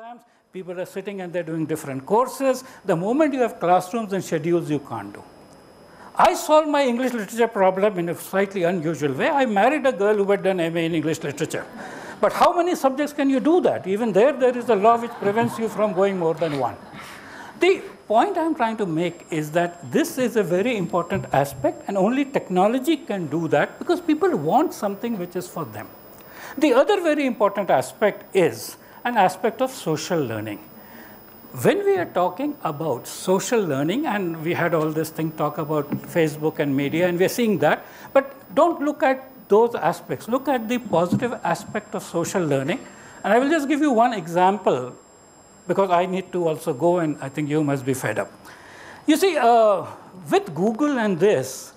exams, people are sitting and they're doing different courses. The moment you have classrooms and schedules, you can't do. I solved my English literature problem in a slightly unusual way. I married a girl who had done MA in English literature. But how many subjects can you do that? Even there is a law which prevents you from going more than one. The point I'm trying to make is that this is a very important aspect, and only technology can do that because people want something which is for them. The other very important aspect is an aspect of social learning. When we are talking about social learning, and we had all this thing talk about Facebook and media, and we're seeing that, but don't look at those aspects. Look at the positive aspect of social learning. And I will just give you one example, because I need to also go, and I think you must be fed up. You see, with Google and this,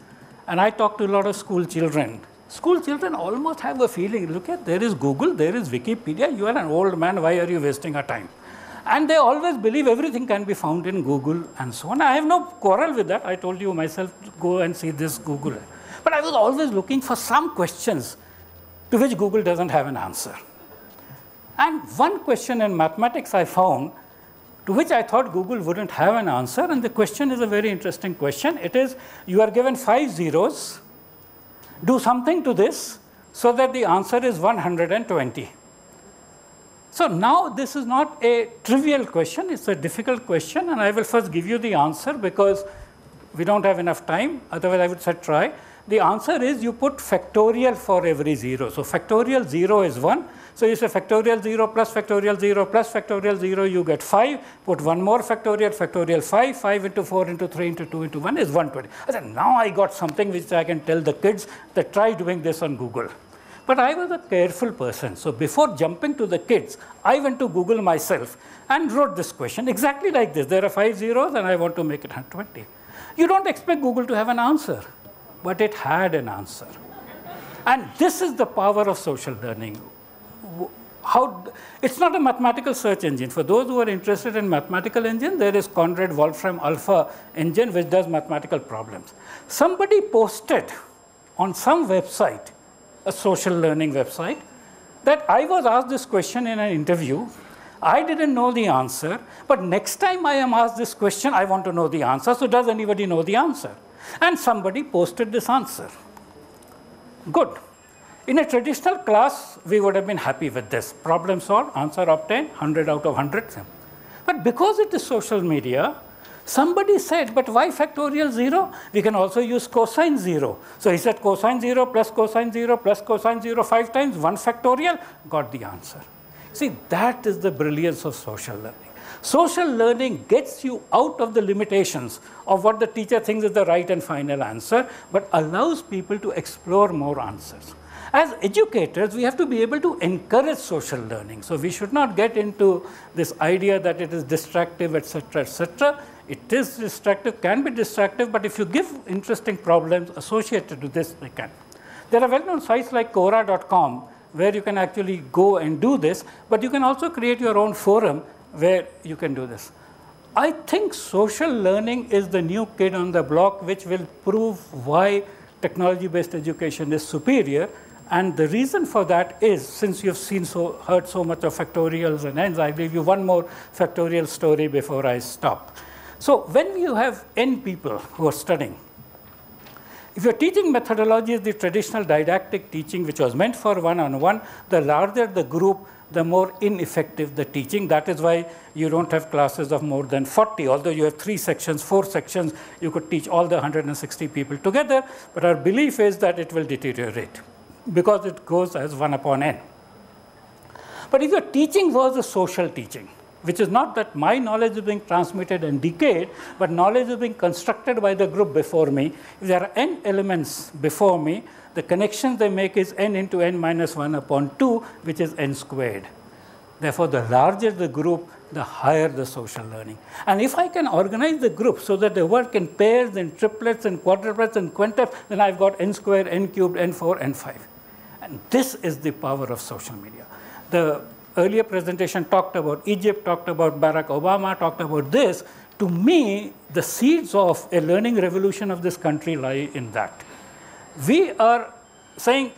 and I talk to a lot of school children almost have a feeling, look at, there is Google, there is Wikipedia, you are an old man, why are you wasting our time? And they always believe everything can be found in Google and so on. I have no quarrel with that. I told you myself, go and see this Google. But I was always looking for some questions to which Google doesn't have an answer. And one question in mathematics I found, to which I thought Google wouldn't have an answer, and the question is a very interesting question. It is, you are given 5 zeros, do something to this so that the answer is 120. So now this is not a trivial question, it's a difficult question, and I will first give you the answer because we don't have enough time, otherwise I would say try. The answer is you put factorial for every 0. So factorial 0 is 1. So you say factorial 0 plus factorial 0 plus factorial 0, you get 5. Put one more factorial, factorial 5. 5 into 4 into 3 into 2 into 1 is 120. I said, now I got something which I can tell the kids that try doing this on Google. But I was a careful person. So before jumping to the kids, I went to Google myself and wrote this question exactly like this. There are 5 zeros and I want to make it 120. You don't expect Google to have an answer, but it had an answer. And this is the power of social learning. It's not a mathematical search engine. For those who are interested in mathematical engine, there is Conrad Wolfram Alpha engine which does mathematical problems. Somebody posted on some website, a social learning website, that I was asked this question in an interview. I didn't know the answer, but next time I am asked this question, I want to know the answer. So does anybody know the answer? And somebody posted this answer. Good. In a traditional class, we would have been happy with this. Problem solved, answer obtained, 100 out of 100. But because it is social media, somebody said, but why factorial 0? We can also use cosine 0. So he said cosine 0 plus cosine 0 plus cosine 0 5 times, 1 factorial, got the answer. See, that is the brilliance of social learning. Social learning gets you out of the limitations of what the teacher thinks is the right and final answer, but allows people to explore more answers. As educators, we have to be able to encourage social learning. So we should not get into this idea that it is distractive, etc., etc. It is distractive, can be distractive, but if you give interesting problems associated to this, they can. There are well-known sites like Quora.com where you can actually go and do this, but you can also create your own forum where you can do this. I think social learning is the new kid on the block which will prove why technology-based education is superior. And the reason for that is, since you've heard so much of factorials and n's, I'll give you one more factorial story before I stop. So when you have n people who are studying, if your teaching methodology is the traditional didactic teaching which was meant for one-on-one, the larger the group, the more ineffective the teaching. That is why you don't have classes of more than 40. Although you have 3 sections, 4 sections, you could teach all the 160 people together. But our belief is that it will deteriorate because it goes as 1 upon n. But if your teaching was a social teaching, which is not that my knowledge is being transmitted and decayed, but knowledge is being constructed by the group before me. If there are n elements before me, the connections they make is n into n minus 1 upon 2, which is n squared. Therefore, the larger the group, the higher the social learning. And if I can organize the group so that they work in pairs and triplets and quadruplets and quintuplets, then I've got n squared, n cubed, n4, n5. And this is the power of social media. The earlier presentation talked about Egypt, talked about Barack Obama, talked about this. To me, the seeds of a learning revolution of this country lie in that. We are saying,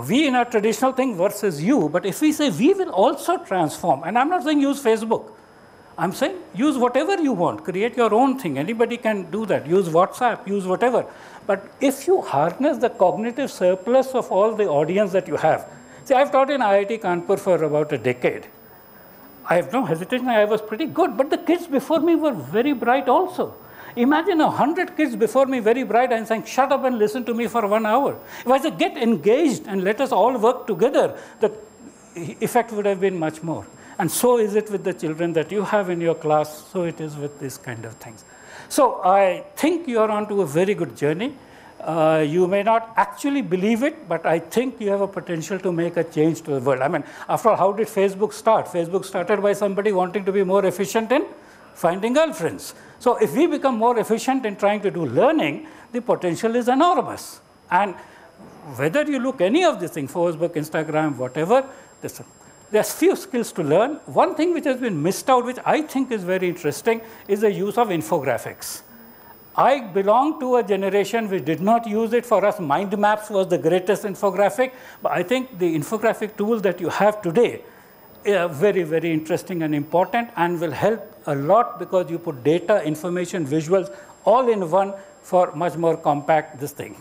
we in our traditional thing versus you, but if we say we will also transform, and I'm not saying use Facebook, I'm saying use whatever you want, create your own thing. Anybody can do that. Use WhatsApp, use whatever. But if you harness the cognitive surplus of all the audience that you have, see, I've taught in IIT Kanpur for about a decade. I have no hesitation, I was pretty good, but the kids before me were very bright also. Imagine 100 kids before me, very bright, and saying, shut up and listen to me for 1 hour. If I said, get engaged and let us all work together, the effect would have been much more. And so is it with the children that you have in your class, so it is with these kind of things. So I think you are on to a very good journey. You may not actually believe it, but I think you have a potential to make a change to the world. I mean, after all, how did Facebook start? Facebook started by somebody wanting to be more efficient in finding girlfriends. So if we become more efficient in trying to do learning, the potential is enormous. And whether you look any of these things, Facebook, Instagram, whatever, there's few skills to learn. One thing which has been missed out, which I think is very interesting, is the use of infographics. I belong to a generation which did not use it. For us, mind maps was the greatest infographic. But I think the infographic tools that you have today are very, very interesting and important and will help a lot because you put data, information, visuals all in one for much more compact this thing.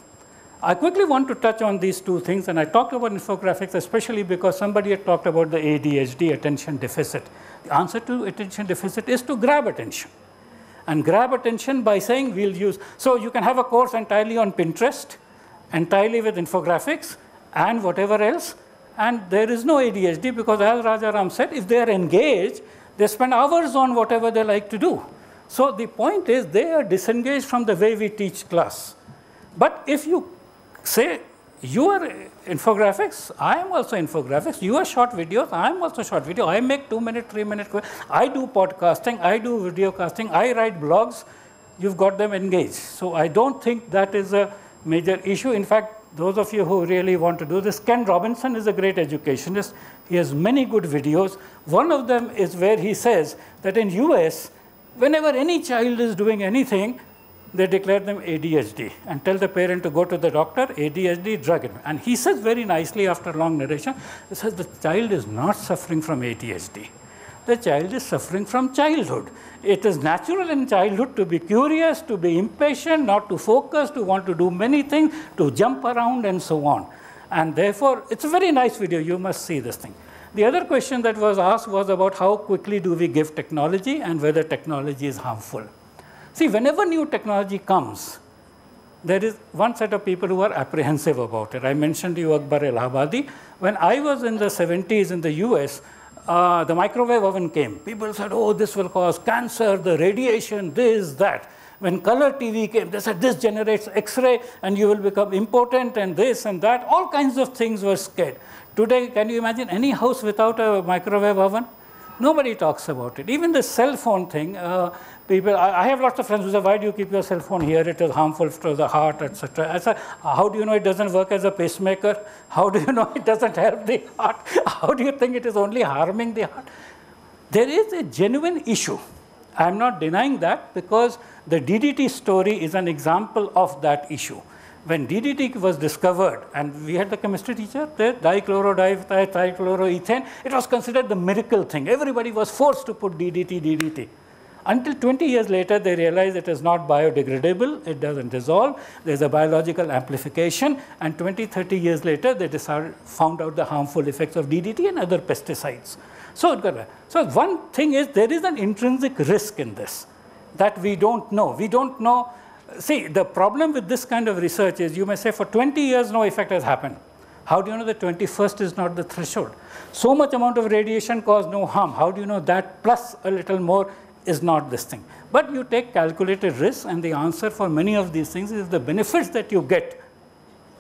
I quickly want to touch on these two things, and I talked about infographics especially because somebody had talked about the ADHD, attention deficit. The answer to attention deficit is to grab attention. And grab attention by saying we'll use, so you can have a course entirely on Pinterest, entirely with infographics and whatever else, and there is no ADHD because as Rajaram said, if they are engaged, they spend hours on whatever they like to do. So the point is they are disengaged from the way we teach class. But if you say, you are infographics, I am also infographics, you are short videos, I am also short video, I make 2-minute, 3-minute, I do podcasting, I do video casting, I write blogs, you've got them engaged. So I don't think that is a major issue. In fact, those of you who really want to do this, Ken Robinson is a great educationist. He has many good videos. One of them is where he says that in US, whenever any child is doing anything, they declare them ADHD and tell the parent to go to the doctor, ADHD, drug. And he says very nicely after long narration, he says the child is not suffering from ADHD. The child is suffering from childhood. It is natural in childhood to be curious, to be impatient, not to focus, to want to do many things, to jump around and so on. And therefore, it's a very nice video. You must see this thing. The other question that was asked was about how quickly do we give technology and whether technology is harmful. See, whenever new technology comes, there is one set of people who are apprehensive about it. I mentioned to you Akbar Allahabadi. When I was in the 70s in the US, the microwave oven came. People said, oh, this will cause cancer, the radiation, this, that. When color TV came, they said, this generates X-ray and you will become impotent and this and that. All kinds of things were scared. Today, can you imagine any house without a microwave oven? Nobody talks about it. Even the cell phone thing, I have lots of friends who say, why do you keep your cell phone here? It is harmful to the heart, etc. I said, how do you know it doesn't work as a pacemaker? How do you know it doesn't help the heart? How do you think it is only harming the heart? There is a genuine issue. I'm not denying that because the DDT story is an example of that issue. When DDT was discovered, and we had the chemistry teacher there, trichloroethane, it was considered the miracle thing. Everybody was forced to put DDT. Until 20 years later, they realized it is not biodegradable, it doesn't dissolve, there's a biological amplification, and 20, 30 years later, they found out the harmful effects of DDT and other pesticides. So one thing is, there is an intrinsic risk in this that we don't know. We don't know. See, the problem with this kind of research is you may say for 20 years no effect has happened. How do you know the 21st is not the threshold? So much amount of radiation caused no harm. How do you know that plus a little more is not this thing? But you take calculated risks, and the answer for many of these things is the benefits that you get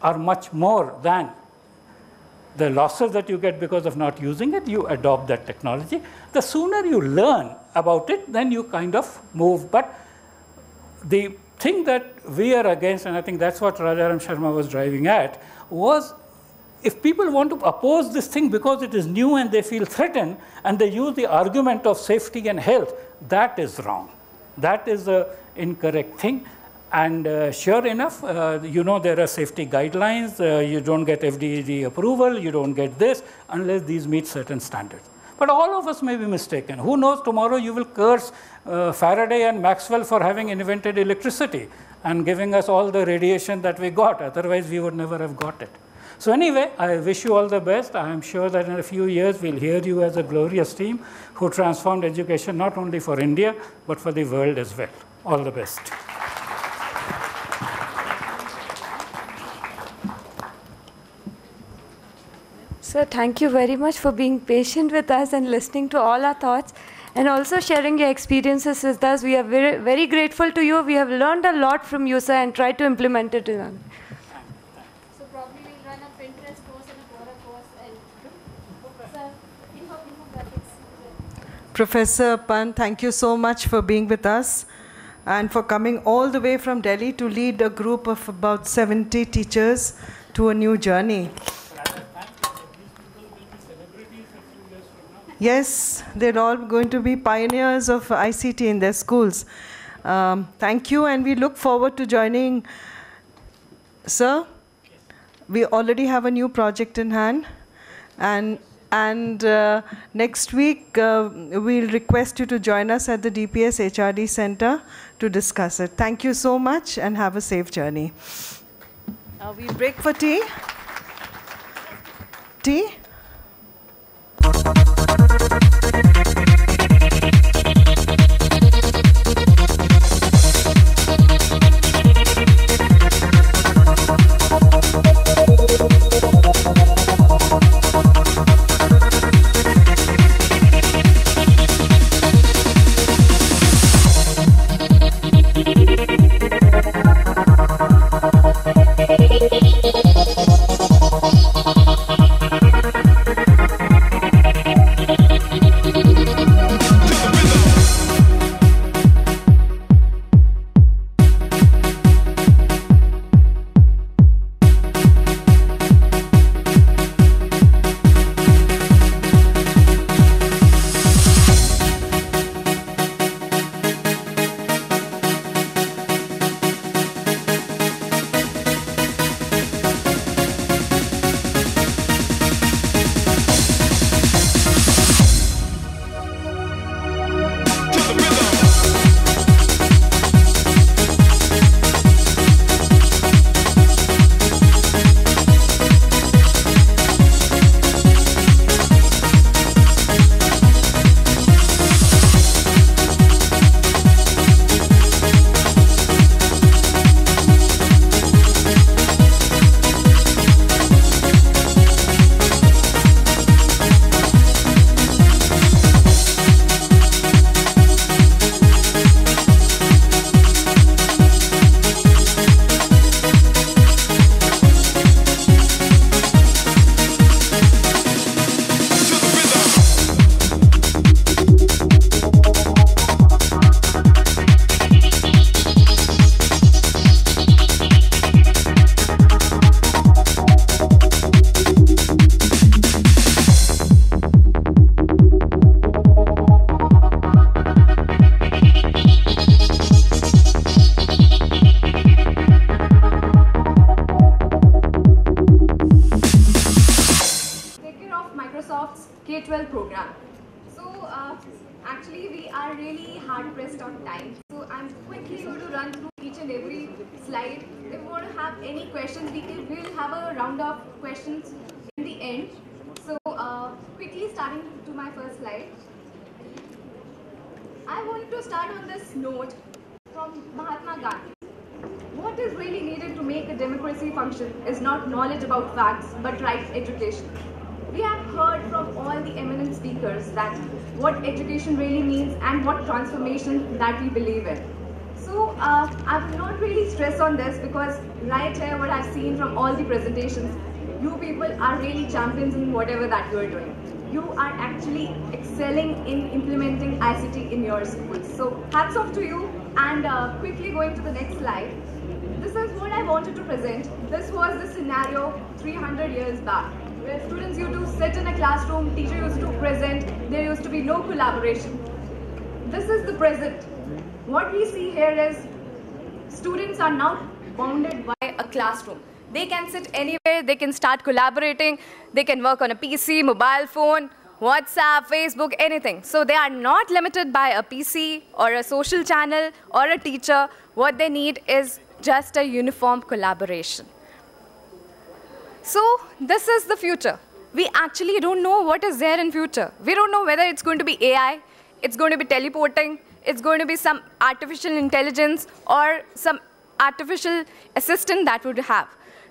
are much more than the losses that you get because of not using it. You adopt that technology. The sooner you learn about it, then you kind of move. But the thing that we are against, and I think that's what Rajaram Sharma was driving at, was if people want to oppose this thing because it is new and they feel threatened, and they use the argument of safety and health, that is wrong. That is an incorrect thing. And sure enough, you know, there are safety guidelines. You don't get FDAG approval, you don't get this unless these meet certain standards. But all of us may be mistaken. Who knows, tomorrow you will curse Faraday and Maxwell for having invented electricity and giving us all the radiation that we got. Otherwise, we would never have got it. So anyway, I wish you all the best. I am sure that in a few years, we'll hear you as a glorious team who transformed education not only for India, but for the world as well. All the best. Sir, thank you very much for being patient with us and listening to all our thoughts and also sharing your experiences with us. We are very, very grateful to you. We have learned a lot from you, sir, and tried to implement it in us. So probably we'll run a Pinterest course and a Quora course and sir, infographics. Professor Pan, thank you so much for being with us and for coming all the way from Delhi to lead a group of about 70 teachers to a new journey. Yes, they're all going to be pioneers of ICT in their schools. Thank you, and we look forward to joining. Sir, we already have a new project in hand, and next week we'll request you to join us at the DPS HRD Center to discuss it. Thank you so much, and have a safe journey. We break for tea. Tea? K-12 program. So actually we are really hard pressed on time. So I'm quickly going to run through each and every slide. If you want to have any questions, we'll have a round of questions in the end. So quickly starting to my first slide. I wanted to start on this note from Mahatma Gandhi. What is really needed to make a democracy function is not knowledge about facts, but right education. We have heard from all the eminent speakers that what education really means and what transformation that we believe in. So I will not really stress on this because right here what I've seen from all the presentations, you people are really champions in whatever that you are doing. You are actually excelling in implementing ICT in your schools. So hats off to you, and quickly going to the next slide. This is what I wanted to present. This was the scenario 300 years back, where students used to sit in a classroom, teacher used to present, there used to be no collaboration. This is the present. What we see here is students are now bounded by a classroom. They can sit anywhere, they can start collaborating, they can work on a PC, mobile phone, WhatsApp, Facebook, anything. So they are not limited by a PC or a social channel or a teacher. What they need is just a uniform collaboration. So this is the future. We actually don't know what is there in future. We don't know whether it's going to be AI, it's going to be teleporting, it's going to be some artificial intelligence or some artificial assistant that would have.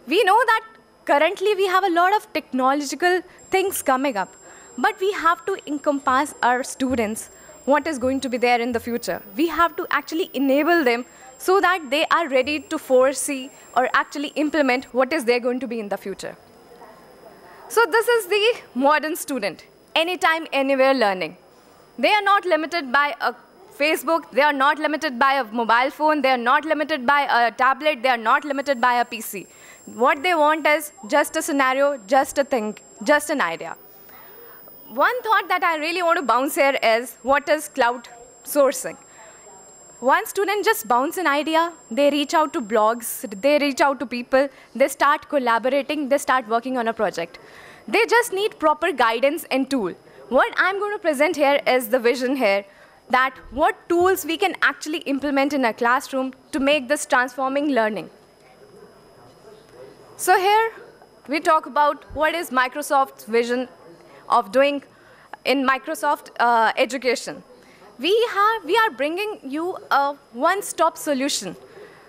We know that currently we have a lot of technological things coming up, but we have to encompass our students what is going to be there in the future. We have to actually enable them so that they are ready to foresee or actually implement what is there going to be in the future. So this is the modern student, anytime, anywhere learning. They are not limited by a Facebook, they are not limited by a mobile phone, they are not limited by a tablet, they are not limited by a PC. What they want is just a scenario, just a thing, just an idea. One thought that I really want to bounce here is, what is cloud sourcing? One student just bounce an idea, they reach out to blogs, they reach out to people, they start collaborating, they start working on a project. They just need proper guidance and tool. What I'm going to present here is the vision here, that what tools we can actually implement in a classroom to make this transforming learning. So here we talk about what is Microsoft's vision of doing in Microsoft education. We are bringing you a one-stop solution,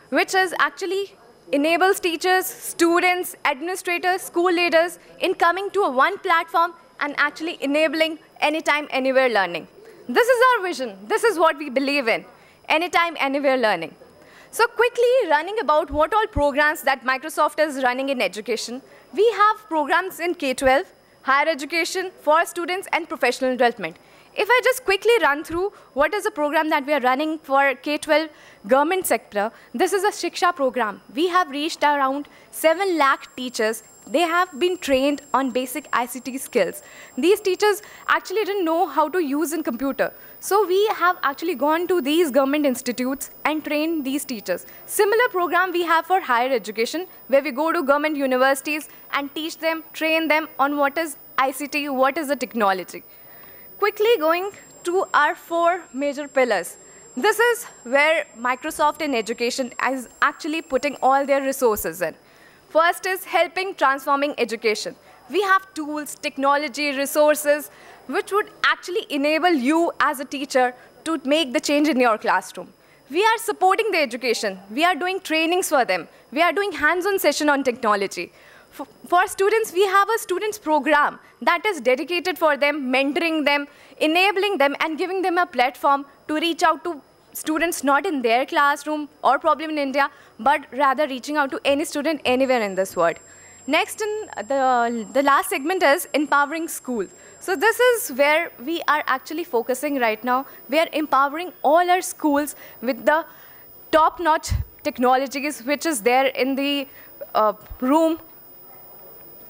which is actually enables teachers, students, administrators, school leaders in coming to a one platform and actually enabling anytime, anywhere learning. This is our vision. This is what we believe in, anytime, anywhere learning. So quickly running about what all programs that Microsoft is running in education. We have programs in K-12, higher education, for students, and professional development. If I just quickly run through what is a program that we are running for K-12 government sector, this is a Shiksha program. We have reached around 7 lakh teachers. They have been trained on basic ICT skills. These teachers actually didn't know how to use a computer. So we have actually gone to these government institutes and trained these teachers. Similar program we have for higher education, where we go to government universities and teach them, train them on what is ICT, what is the technology. Quickly going to our 4 major pillars. This is where Microsoft in education is actually putting all their resources in. First is helping transforming education. We have tools, technology, resources, which would actually enable you as a teacher to make the change in your classroom. We are supporting the education. We are doing trainings for them. We are doing hands-on session on technology. For students, we have a students program that is dedicated for them, mentoring them, enabling them, and giving them a platform to reach out to students not in their classroom or probably in India, but rather reaching out to any student anywhere in this world. Next, in the last segment is empowering school. So this is where we are actually focusing right now. We are empowering all our schools with the top-notch technologies which is there in the room,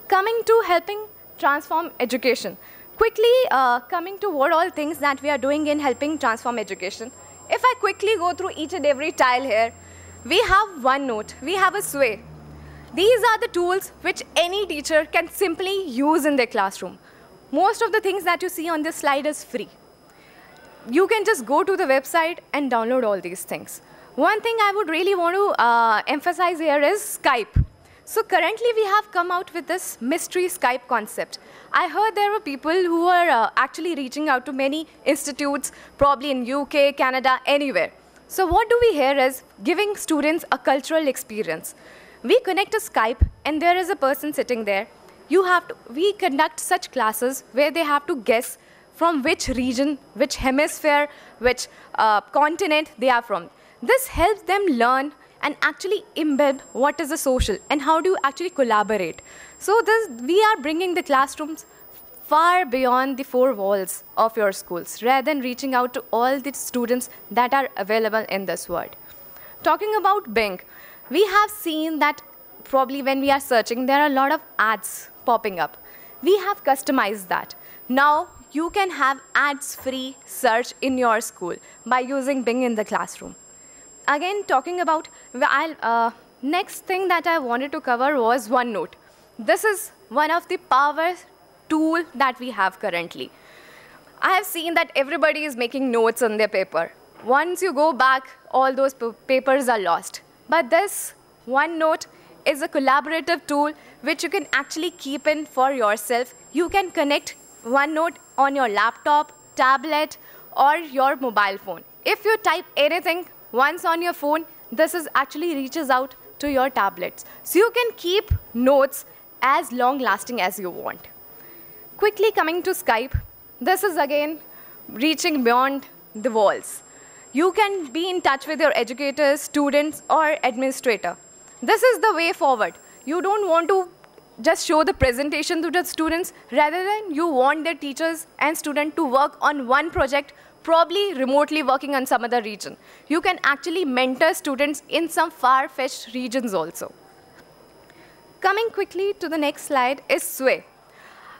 coming to helping transform education. Quickly coming to what all things that we are doing in helping transform education. If I quickly go through each and every tile here, we have OneNote, we have a Sway. These are the tools which any teacher can simply use in their classroom. Most of the things that you see on this slide is free. You can just go to the website and download all these things. One thing I would really want to emphasize here is Skype. So currently we have come out with this mystery Skype concept. I heard there were people who are actually reaching out to many institutes, probably in UK, Canada, anywhere. So what do we hear is giving students a cultural experience. We connect to Skype and there is a person sitting there. We conduct such classes where they have to guess from which region, which hemisphere, which continent they are from. This helps them learn and actually embed what is the social and how do you actually collaborate. So we are bringing the classrooms far beyond the 4 walls of your schools, rather than reaching out to all the students that are available in this world. Talking about Bing, we have seen that probably when we are searching, there are a lot of ads popping up. We have customized that. Now you can have ads-free search in your school by using Bing in the classroom. Again, talking about Next thing that I wanted to cover was OneNote. This is one of the power tool that we have currently. I have seen that everybody is making notes on their paper. Once you go back, all those papers are lost. But this OneNote is a collaborative tool which you can actually keep in for yourself. You can connect OneNote on your laptop, tablet, or your mobile phone. If you type anything once on your phone, this actually reaches out to your tablets. So you can keep notes as long-lasting as you want. Quickly coming to Skype, this is again reaching beyond the walls. You can be in touch with your educators, students, or administrator. This is the way forward. You don't want to just show the presentation to the students, rather than you want their teachers and students to work on one project, probably remotely working on some other region. You can actually mentor students in some far-fetched regions also. Coming quickly to the next slide is Sway.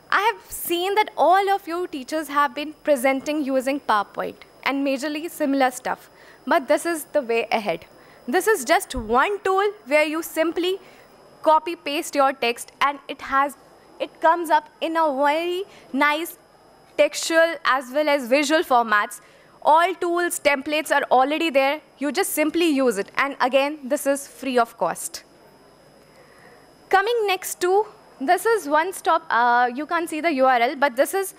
I have seen that all of you teachers have been presenting using PowerPoint and majorly similar stuff, but this is the way ahead. This is just one tool where you simply copy paste your text and it comes up in a very nice textual as well as visual formats. All tools, templates are already there. You just simply use it. And again, this is free of cost. Coming next to, this is one stop, you can't see the URL, but this is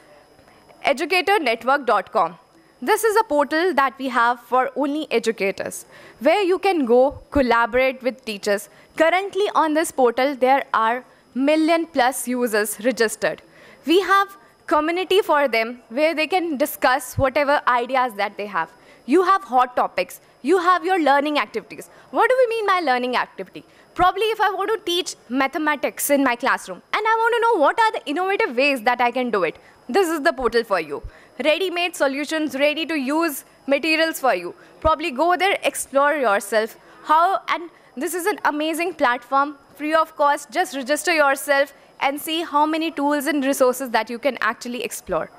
educaternetwork.com. This is a portal that we have for only educators, where you can go collaborate with teachers. Currently on this portal, there are 1 million+ users registered. We have community for them where they can discuss whatever ideas that they have. You have hot topics. You have your learning activities. What do we mean by learning activity? Probably if I want to teach mathematics in my classroom and I want to know what are the innovative ways that I can do it, this is the portal for you. Ready-made solutions, ready-to-use materials for you. Probably go there, explore yourself. And this is an amazing platform, free of cost. Just register yourself and see how many tools and resources that you can actually explore.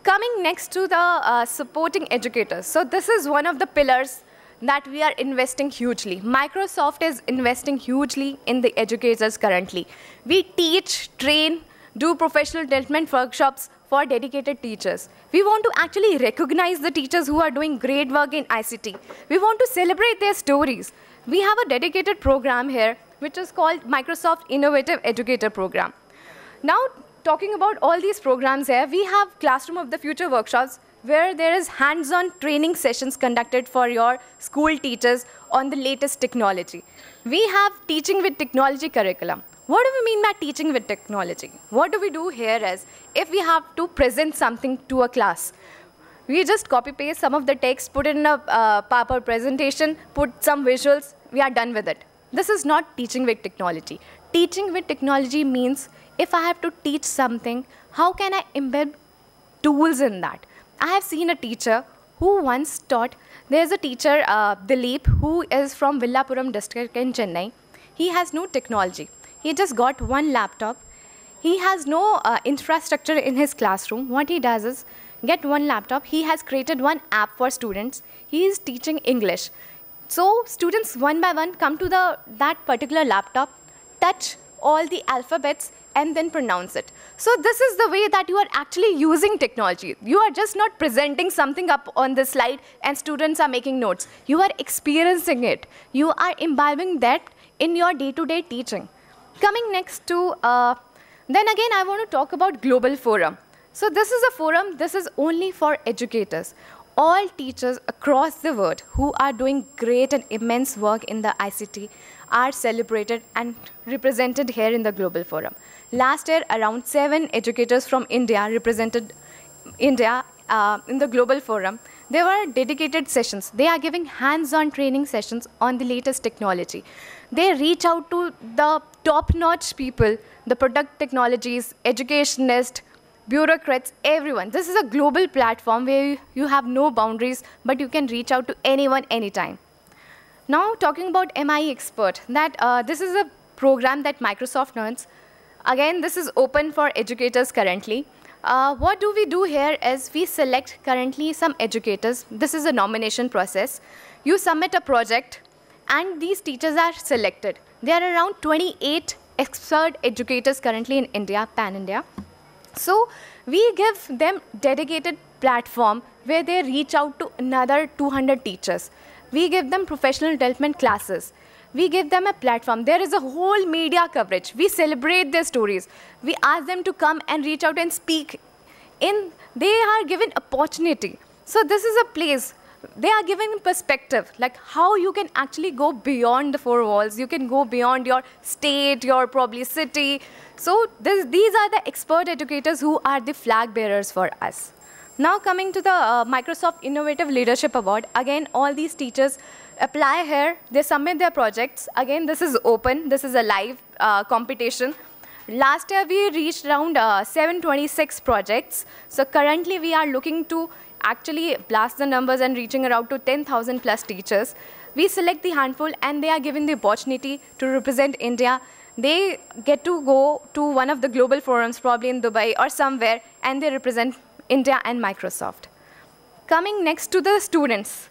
Coming next to the supporting educators. So this is one of the pillars that we are investing hugely. Microsoft is investing hugely in the educators currently. We teach, train, do professional development workshops for dedicated teachers. We want to actually recognize the teachers who are doing great work in ICT. We want to celebrate their stories. We have a dedicated program here, which is called Microsoft Innovative Educator Program. Now, talking about all these programs here, we have Classroom of the Future workshops, where there is hands-on training sessions conducted for your school teachers on the latest technology. We have teaching with technology curriculum. What do we mean by teaching with technology? What do we do here is, if we have to present something to a class, we just copy-paste some of the text, put it in a PowerPoint presentation, put some visuals, we are done with it. This is not teaching with technology. Teaching with technology means, if I have to teach something, how can I embed tools in that? I have seen a teacher who once taught, there's a teacher, Dilip, who is from Villapuram district in Chennai. He has no technology. He just got one laptop. He has no infrastructure in his classroom. What he does is get one laptop. He has created one app for students. He is teaching English. So students one by one come to that particular laptop, touch all the alphabets, and then pronounce it. So this is the way that you are actually using technology. You are just not presenting something up on the slide and students are making notes. You are experiencing it. You are imbibing that in your day-to-day teaching. Coming next to, then again I want to talk about Global Forum. So this is a forum, this is only for educators. All teachers across the world who are doing great and immense work in the ICT are celebrated and represented here in the Global Forum. Last year, around 7 educators from India represented India in the Global Forum. There were dedicated sessions. They are giving hands-on training sessions on the latest technology. They reach out to the top-notch people, the product technologies, educationists, bureaucrats, everyone. This is a global platform where you have no boundaries, but you can reach out to anyone, anytime. Now, talking about MI Expert, this is a program that Microsoft runs. Again, this is open for educators currently. What do we do here is we select currently some educators. This is a nomination process. You submit a project, and these teachers are selected. There are around 28 expert educators currently in India, pan-India. So we give them dedicated platform where they reach out to another 200 teachers. We give them professional development classes. We give them a platform. There is a whole media coverage. We celebrate their stories. We ask them to come and reach out and speak. They are given opportunity. So this is a place. They are given perspective, like how you can actually go beyond the four walls. You can go beyond your state, your probably city. So these are the expert educators who are the flag bearers for us. Now coming to the Microsoft Innovative Leadership Award, again all these teachers apply here, they submit their projects. Again, this is open, this is a live competition. Last year we reached around 726 projects. So currently we are looking to actually blast the numbers and reaching around to 10,000 plus teachers. We select the handful and they are given the opportunity to represent India. They get to go to one of the global forums, probably in Dubai or somewhere, and they represent India and Microsoft. Coming next to the students.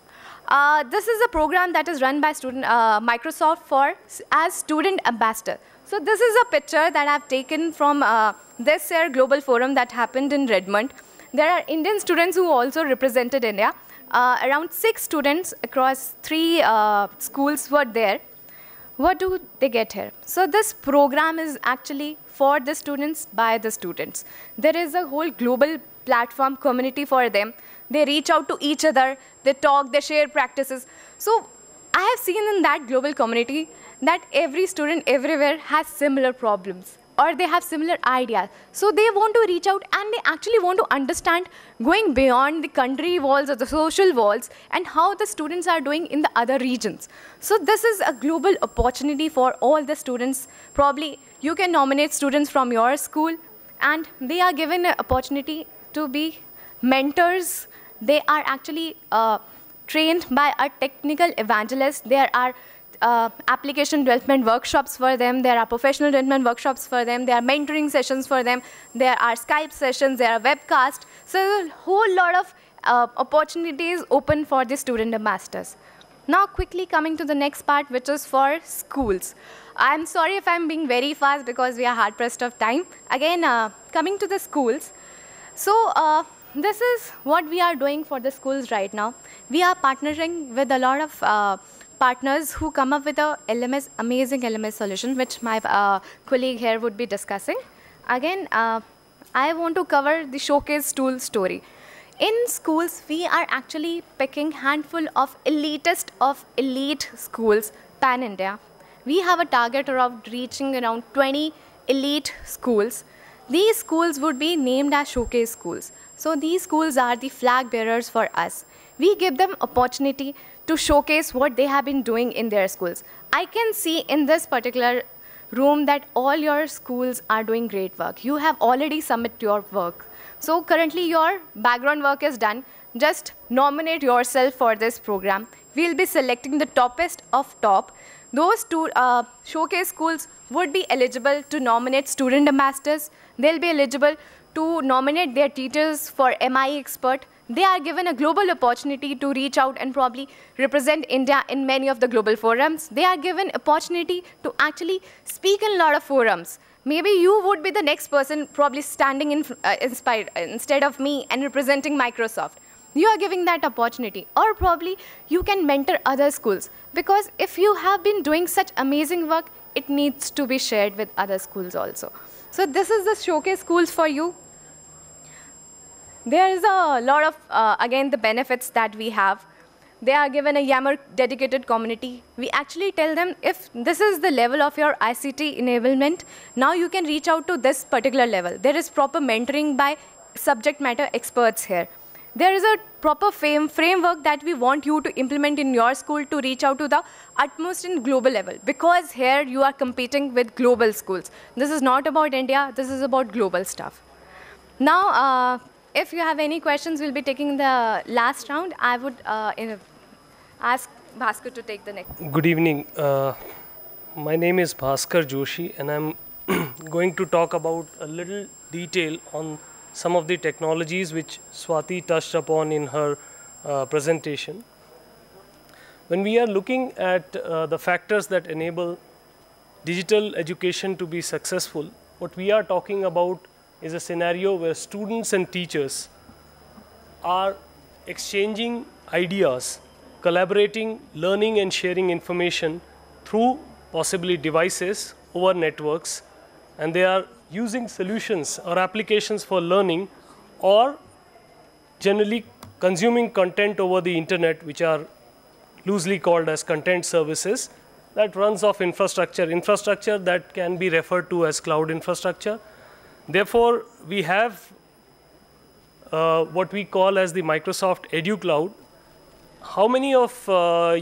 This is a program that is run by Microsoft as student ambassador. So this is a picture that I've taken from this year global forum that happened in Redmond. There are Indian students who also represented India. Around 6 students across 3 schools were there. What do they get here? So this program is actually for the students, by the students. There is a whole global platform community for them. They reach out to each other, they talk, they share practices. So I have seen in that global community that every student everywhere has similar problems or they have similar ideas. So they want to reach out and they actually want to understand going beyond the country walls or the social walls and how the students are doing in the other regions. So this is a global opportunity for all the students. Probably you can nominate students from your school and they are given an opportunity to be mentors. They are actually trained by a technical evangelist. There are application development workshops for them. There are professional development workshops for them. There are mentoring sessions for them. There are Skype sessions. There are webcasts. So there's a whole lot of opportunities open for the student ambassadors. Now quickly coming to the next part, which is for schools. I'm sorry if I'm being very fast because we are hard pressed of time. Again, coming to the schools. So this is what we are doing for the schools right now. We are partnering with a lot of partners who come up with a amazing LMS solution, which my colleague here would be discussing. Again, I want to cover the showcase tool story. In schools, we are actually picking handful of elitist of elite schools pan-India. We have a target of reaching around 20 elite schools. These schools would be named as showcase schools. So these schools are the flag bearers for us. We give them opportunity to showcase what they have been doing in their schools. I can see in this particular room that all your schools are doing great work. You have already submitted your work. So currently your background work is done. Just nominate yourself for this program. We'll be selecting the toppest of top. Those two showcase schools would be eligible to nominate student ambassadors. They'll be eligible to nominate their teachers for MI expert. They are given a global opportunity to reach out and probably represent India in many of the global forums. They are given opportunity to actually speak in a lot of forums. Maybe you would be the next person probably standing inspired instead of me and representing Microsoft. You are giving that opportunity. Or probably you can mentor other schools. Because if you have been doing such amazing work, it needs to be shared with other schools also. So this is the showcase schools for you. There is a lot of, again, the benefits that we have. They are given a Yammer dedicated community. We actually tell them if this is the level of your ICT enablement, now you can reach out to this particular level. There is proper mentoring by subject matter experts here. There is a proper framework that we want you to implement in your school to reach out to the utmost in global level. Because here you are competing with global schools. This is not about India, this is about global stuff. Now, if you have any questions, we'll be taking the last round. I would ask Bhaskar to take the next. Good evening. My name is Bhaskar Joshi, and I'm going to talk about a little detail on some of the technologies which Swati touched upon in her presentation. When we are looking at the factors that enable digital education to be successful, what we are talking about is a scenario where students and teachers are exchanging ideas, collaborating, learning and sharing information through possibly devices over networks, and they are using solutions or applications for learning, or generally consuming content over the internet, which are loosely called as content services, that runs off infrastructure that can be referred to as cloud infrastructure. Therefore, we have what we call as the Microsoft EduCloud. How many of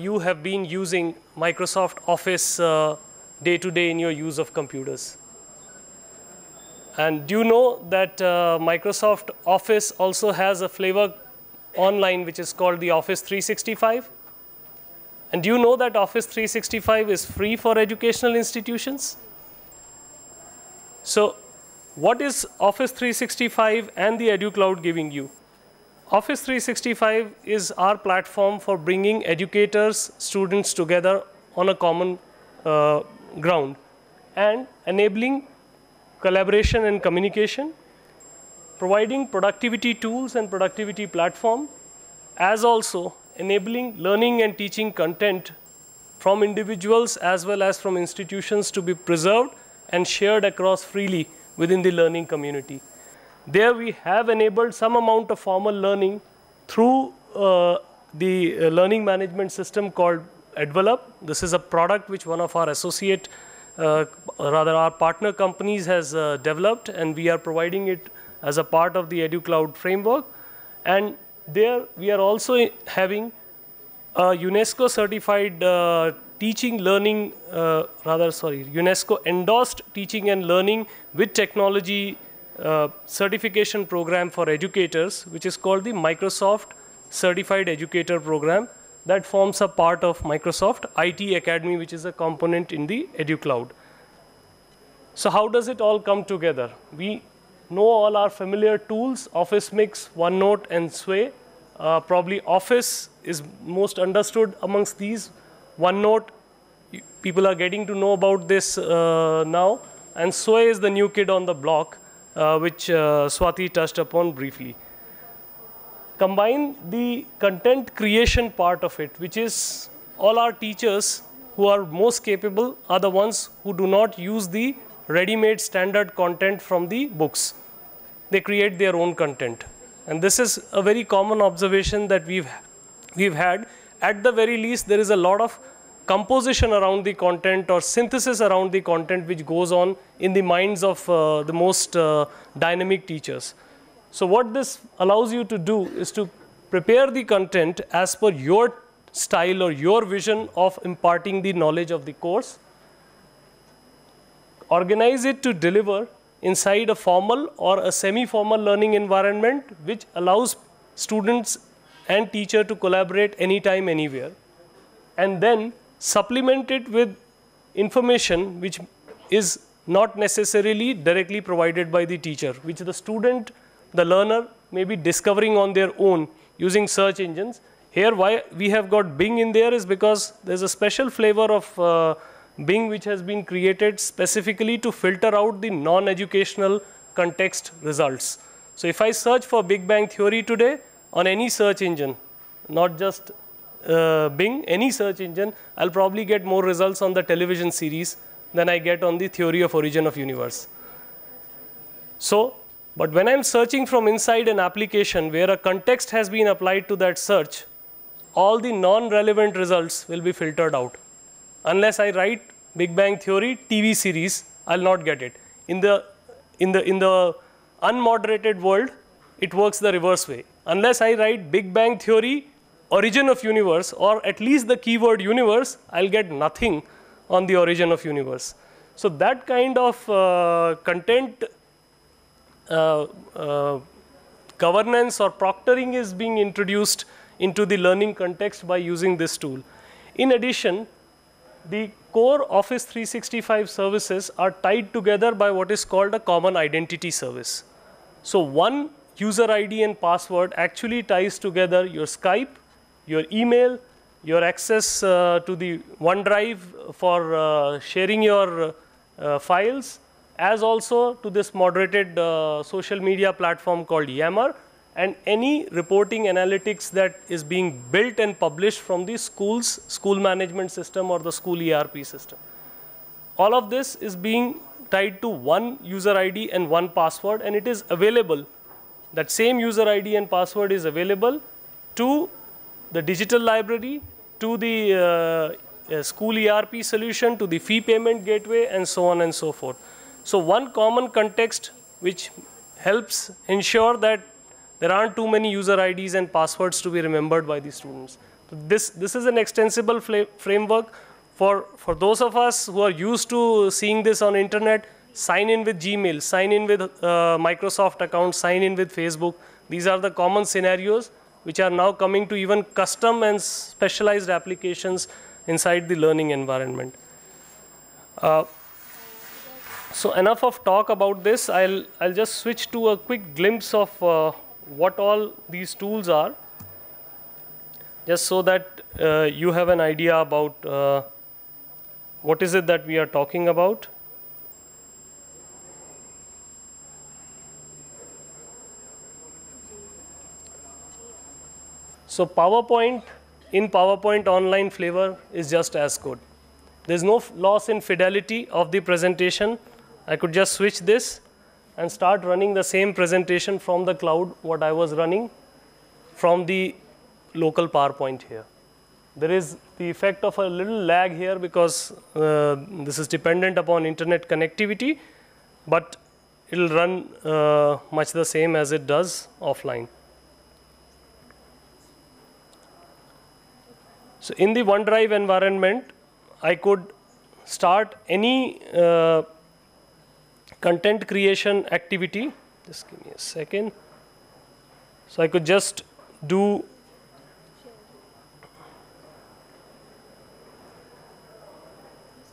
you have been using Microsoft Office day to day in your use of computers? And do you know that Microsoft Office also has a flavor online which is called the Office 365? And do you know that Office 365 is free for educational institutions? So what is Office 365 and the EduCloud giving you? Office 365 is our platform for bringing educators, students together on a common ground and enabling collaboration and communication, providing productivity tools and productivity platform, as also enabling learning and teaching content from individuals as well as from institutions to be preserved and shared across freely within the learning community. There we have enabled some amount of formal learning through the learning management system called Edvelop. This is a product which one of our our partner companies has developed, and we are providing it as a part of the EduCloud framework. And there we are also having a UNESCO certified UNESCO endorsed teaching and learning with technology certification program for educators, which is called the Microsoft Certified Educator Program, that forms a part of Microsoft IT Academy, which is a component in the EduCloud. So how does it all come together? We know all our familiar tools, Office Mix, OneNote and Sway. Probably Office is most understood amongst these. OneNote, people are getting to know about this now, and Sway is the new kid on the block, which Swati touched upon briefly. Combine the content creation part of it, which is all our teachers who are most capable are the ones who do not use the ready-made standard content from the books. They create their own content. And this is a very common observation that we've had. At the very least, there is a lot of composition around the content or synthesis around the content which goes on in the minds of the most dynamic teachers. So what this allows you to do is to prepare the content as per your style or your vision of imparting the knowledge of the course, organize it to deliver inside a formal or a semi-formal learning environment which allows students and teacher to collaborate anytime, anywhere, and then supplement it with information which is not necessarily directly provided by the teacher, which the student, the learner may be discovering on their own using search engines. Here why we have got Bing in there is because there's a special flavor of Bing which has been created specifically to filter out the non-educational context results. So if I search for Big Bang Theory today on any search engine, not just Bing, any search engine, I'll probably get more results on the television series than I get on the theory of origin of universe. So, but when I'm searching from inside an application where a context has been applied to that search, all the non-relevant results will be filtered out. Unless I write Big Bang Theory TV series, I'll not get it. In the unmoderated world, it works the reverse way. Unless I write Big Bang Theory origin of universe, or at least the keyword universe, I'll get nothing on the origin of universe. So that kind of content governance or proctoring is being introduced into the learning context by using this tool. In addition, the core Office 365 services are tied together by what is called a common identity service. So one user ID and password actually ties together your Skype, your email, your access to the OneDrive for sharing your files, as also to this moderated social media platform called Yammer, and any reporting analytics that is being built and published from the school management system or the school ERP system. All of this is being tied to one user ID and one password, and it is available. That same user ID and password is available to the digital library, to the school ERP solution, to the fee payment gateway, and so on and so forth. So one common context which helps ensure that there aren't too many user IDs and passwords to be remembered by the students. So this is an extensible framework for those of us who are used to seeing this on internet. Sign in with Gmail, sign in with Microsoft account, sign in with Facebook. These are the common scenarios which are now coming to even custom and specialized applications inside the learning environment. So enough of talk about this. I'll just switch to a quick glimpse of what all these tools are, just so that you have an idea about what is it that we are talking about. So PowerPoint, in PowerPoint online flavor is just as good. There's no loss in fidelity of the presentation. I could just switch this and start running the same presentation from the cloud, what I was running from the local PowerPoint here. There is the effect of a little lag here because this is dependent upon internet connectivity, but it will run much the same as it does offline. So in the OneDrive environment, I could start any content creation activity. Just give me a second. So I could just do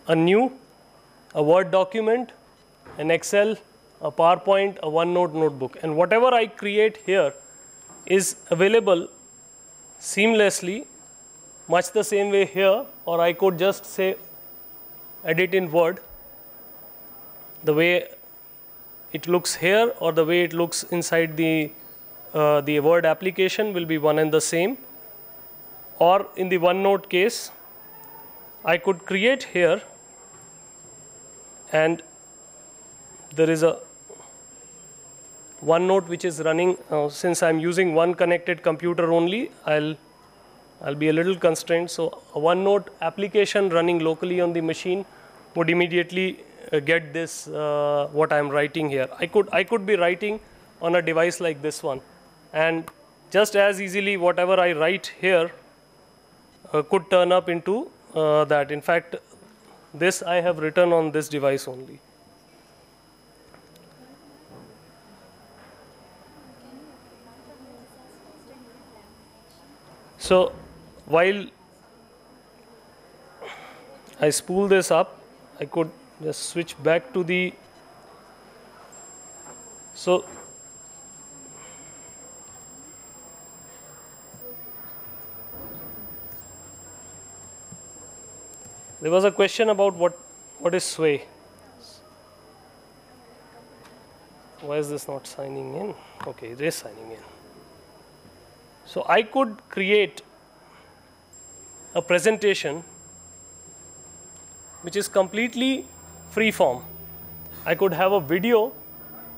a Word document, an Excel, a PowerPoint, a OneNote notebook, and whatever I create here is available seamlessly, much the same way here, or I could just say edit in Word, the way it looks here or the way it looks inside the Word application will be one and the same. Or in the OneNote case, I could create here, and there is a OneNote which is running. Since I'm using one connected computer only, I'll be a little constrained. So a OneNote application running locally on the machine would immediately get this what I'm writing here. I could be writing on a device like this one, and just as easily whatever I write here could turn up into that. In fact, this I have written on this device only. So while I spool this up, I could just switch back to the, so there was a question about what is Sway. Why is this not signing in? Okay, it is signing in. So I could create a presentation which is completely free form. I could have a video,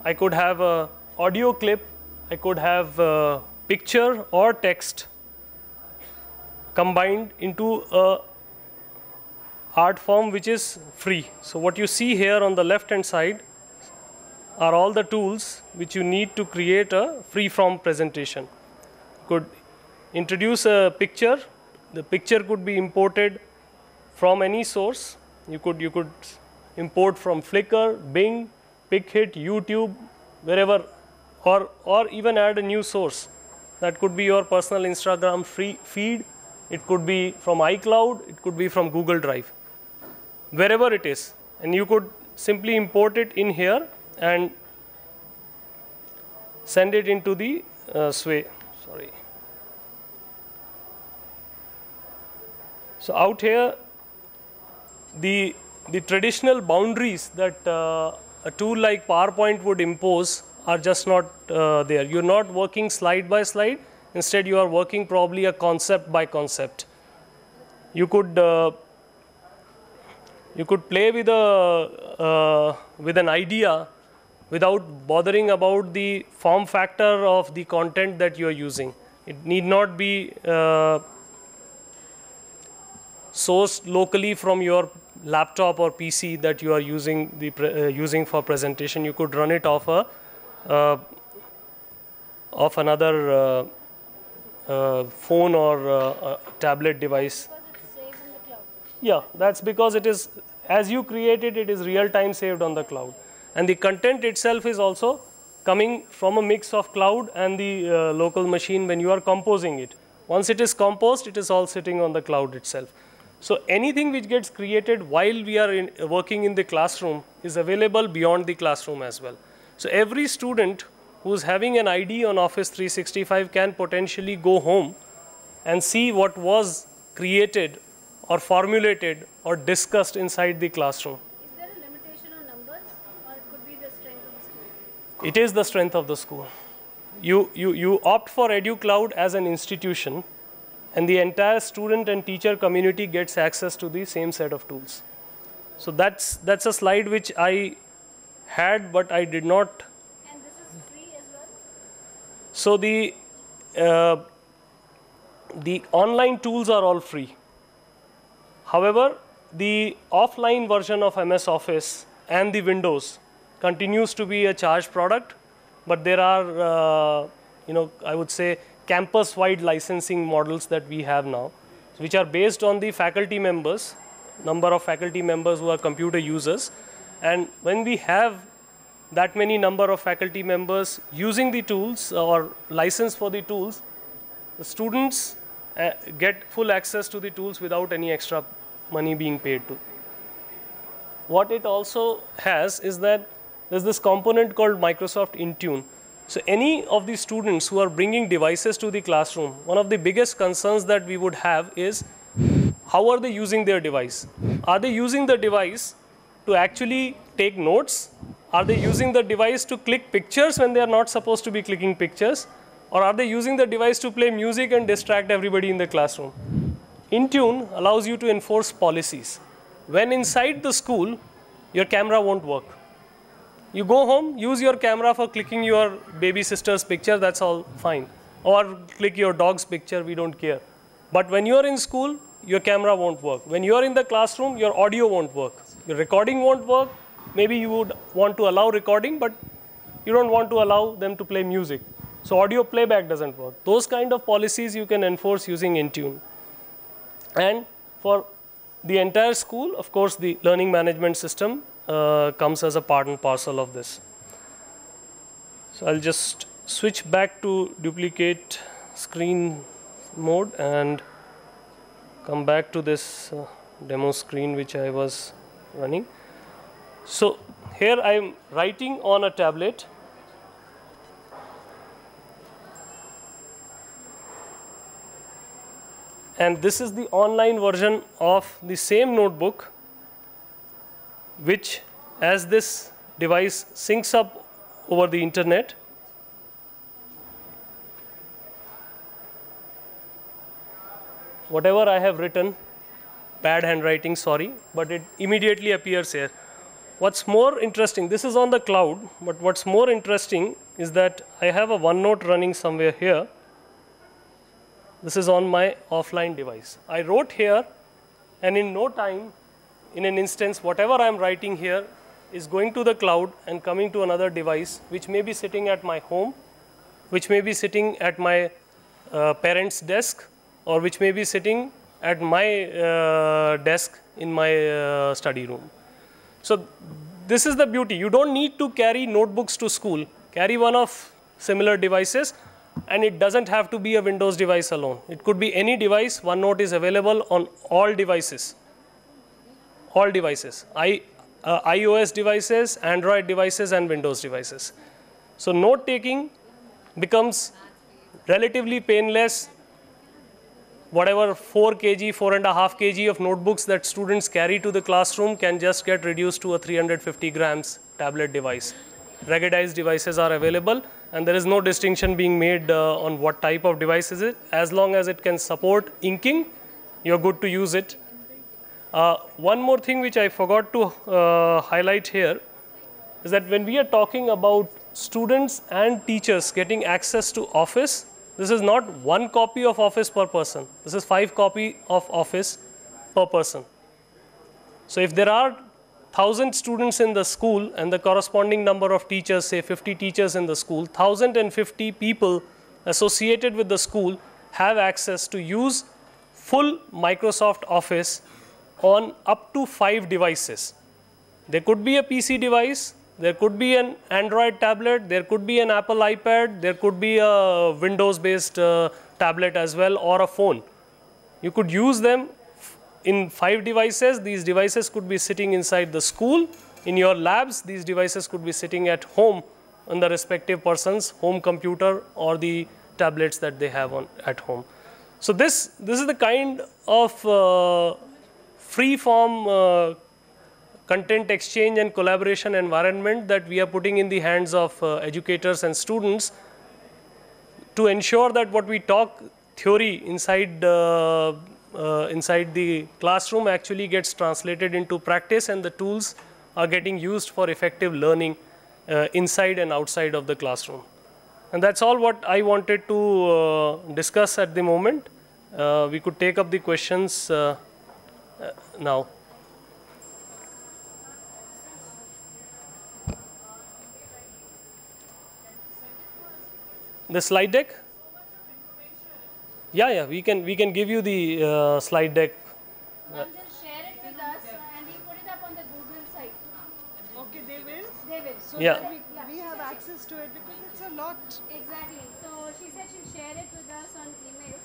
I could have a audio clip, I could have a picture or text combined into a art form which is free. So what you see here on the left hand side are all the tools which you need to create a free form presentation. You could introduce a picture. The picture could be imported from any source. You could import from Flickr, Bing, PicHit, YouTube, wherever, or even add a new source. That could be your personal Instagram feed. It could be from iCloud. It could be from Google Drive. Wherever it is, and you could simply import it in here and send it into the Sway. Sorry. So out here, the traditional boundaries that a tool like PowerPoint would impose are just not there. You're not working slide by slide. Instead, you are working probably a concept by concept. You could play with an idea without bothering about the form factor of the content that you are using. It need not be sourced locally from your laptop or PC that you are using for presentation. You could run it off another phone or tablet device. Because it's saved in the cloud. Yeah, that's because it is, as you create it, it is real time saved on the cloud. And the content itself is also coming from a mix of cloud and the local machine when you are composing it. Once it is composed, it is all sitting on the cloud itself. So anything which gets created while we are working in the classroom is available beyond the classroom as well. So every student who is having an ID on Office 365 can potentially go home and see what was created or formulated or discussed inside the classroom. Is there a limitation on numbers, or it could be the strength of the school? It is the strength of the school. You opt for EduCloud as an institution, and the entire student and teacher community gets access to the same set of tools. So that's a slide which I had, but I did not. And this is free as well? So the online tools are all free. However, the offline version of MS Office and the Windows continues to be a charged product, but there are, I would say, campus-wide licensing models that we have now, which are based on the faculty members, number of faculty members who are computer users. And when we have that many number of faculty members using the tools or license for the tools, the students get full access to the tools without any extra money being paid to. What it also has is that there's this component called Microsoft Intune. So any of the students who are bringing devices to the classroom, one of the biggest concerns that we would have is how are they using their device? Are they using the device to actually take notes? Are they using the device to click pictures when they are not supposed to be clicking pictures? Or are they using the device to play music and distract everybody in the classroom? Intune allows you to enforce policies. When inside the school, your camera won't work. You go home, use your camera for clicking your baby sister's picture, that's all fine. Or click your dog's picture, we don't care. But when you're in school, your camera won't work. When you're in the classroom, your audio won't work. Your recording won't work. Maybe you would want to allow recording, but you don't want to allow them to play music. So audio playback doesn't work. Those kind of policies you can enforce using Intune. And for the entire school, of course, the learning management system comes as a part and parcel of this. So I'll just switch back to duplicate screen mode and come back to this demo screen which I was running. So here I am writing on a tablet. And this is the online version of the same notebook, which as this device syncs up over the internet, whatever I have written, bad handwriting, sorry, but it immediately appears here. What's more interesting, this is on the cloud, but what's more interesting is that I have a OneNote running somewhere here. This is on my offline device. I wrote here, and in no time, in an instance, whatever I am writing here is going to the cloud and coming to another device, which may be sitting at my home, which may be sitting at my parents' desk, or which may be sitting at my desk in my study room. So this is the beauty. You don't need to carry notebooks to school. Carry one of similar devices. And it doesn't have to be a Windows device alone. It could be any device. OneNote is available on all devices. All devices. iOS devices, Android devices, and Windows devices. So note taking becomes relatively painless whatever 4 kg, 4.5 kg of notebooks that students carry to the classroom can just get reduced to a 350 grams tablet device. Ruggedized devices are available, and there is no distinction being made on what type of device is it. As long as it can support inking, you're good to use it. One more thing which I forgot to highlight here is that when we are talking about students and teachers getting access to Office, this is not 1 copy of Office per person. This is 5 copies of Office per person. So if there are 1,000 students in the school and the corresponding number of teachers, say 50 teachers in the school, 1,050 people associated with the school have access to use full Microsoft Office on up to 5 devices. There could be a PC device, there could be an Android tablet, there could be an Apple iPad, there could be a Windows-based tablet as well, or a phone. You could use them in 5 devices. These devices could be sitting inside the school. In your labs, these devices could be sitting at home on the respective person's home computer or the tablets that they have at home. So this is the kind of free-form content exchange and collaboration environment that we are putting in the hands of educators and students to ensure that what we talk theory inside the classroom actually gets translated into practice, and the tools are getting used for effective learning inside and outside of the classroom. And that's all what I wanted to discuss at the moment. We could take up the questions now. The slide deck? Yeah, we can give you the slide deck. They'll just share it with us and we put it up on the Google site. Okay, they will? They will. So Yeah. that we have access to it because it's a lot. Exactly. So she said she'll share it with us on email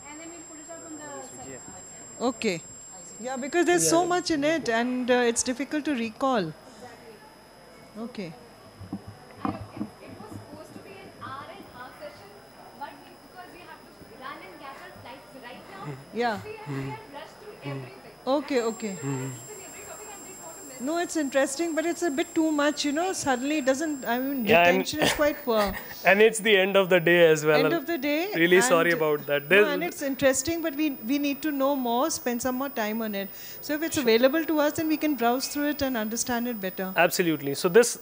and then we'll put it up on the site. Okay. Yeah, because there's so much in it and it's difficult to recall. Okay. It was supposed to be an hour-and-a-half session, but because we have to run and catch our flights right now, Yeah. we have rushed through everything. Okay. No, it's interesting, but it's a bit too much, suddenly it doesn't, the attention is quite poor. And it's the end of the day as well. End of the day. Really sorry about that. No, and it's interesting, but we need to know more, spend some more time on it. So if it's available to us, then we can browse through it and understand it better. Absolutely. So this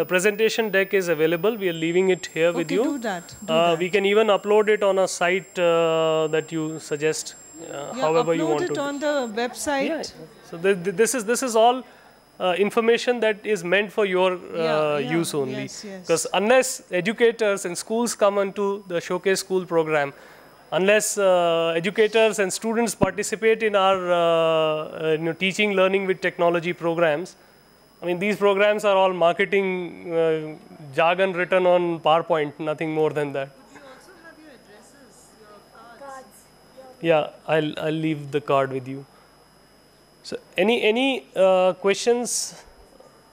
presentation deck is available. We are leaving it here with you. Do that. We can even upload it on a site that you suggest, however you want to. Upload it on the website. Yeah. So this is all information that is meant for your use only. Yes. Because unless educators and schools come onto the Showcase School program, unless educators and students participate in our teaching, learning with technology programs, I mean, these programs are all marketing jargon written on PowerPoint, nothing more than that. You also have your addresses, your cards. Yeah, I'll leave the card with you. So any questions